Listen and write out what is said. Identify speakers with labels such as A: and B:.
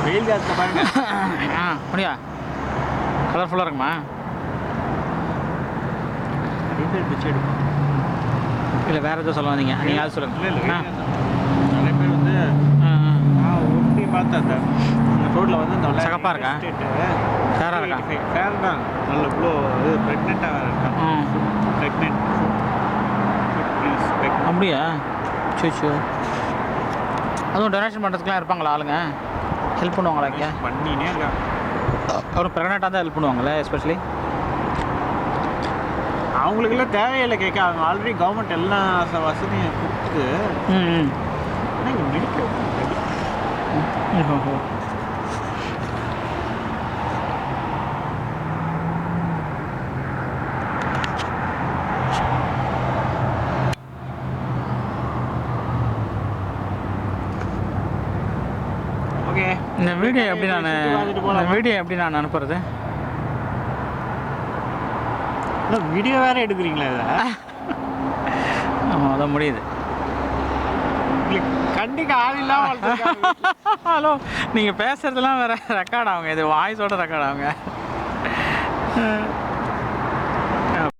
A: வெயில் காலத்தில் பாருங்க.
B: அப்படியா? கலர்ஃபுல்லாக இருக்குமா? இல்லை வேறு எதுவும் சொல்ல வந்தீங்க, நீங்கள் யாரும் சொல்லுங்கள்.
A: இல்லை நிறைய பேர் வந்து ஒட்டி பார்த்தா அந்த ரோட்டில் வந்து இந்த
B: சகப்பாக இருக்கா? ஃபேராக இருக்கா?
A: ஃபேர் தான், நல்ல இவ்வளோ இது ப்ரெக்னெண்ட்டாக இருக்கா. ப்ரெக்னென்ட்
B: அப்படியா? சோ அதுவும் டொனேஷன் பண்ணுறதுக்குலாம் இருப்பாங்களா ஆளுங்க? ஹெல்ப் பண்ணுவாங்களா இங்கே?
A: பண்ணினே இருக்கா.
B: அப்புறம் ப்ரெக்னெண்ட்டாக தான் ஹெல்ப் பண்ணுவாங்களே எஸ்பெஷலி.
A: அவங்களுக்கெல்லாம் தேவையில்லை கேட்க, அவங்க ஆல்ரெடி கவர்மெண்ட் எல்லா வசதியும் கொடுத்து. ஆனால் இங்கே மெடிக்கல் ஓகே.
B: இந்த வீடியோ எப்படி நான் அனுப்புறது?
A: இல்லை வீடியோ வேறு எடுக்கிறீங்களா இதை?
B: ஆமாம், அதான் முடியுது.
A: கண்டிக்க ஆள் இல்லாமல்
B: ஹலோ, நீங்கள் பேசுகிறதுலாம் வேறு ரெக்கார்ட் ஆகுங்க, இது வாய்ஸோட ரெக்கார்ட் ஆகுங்க.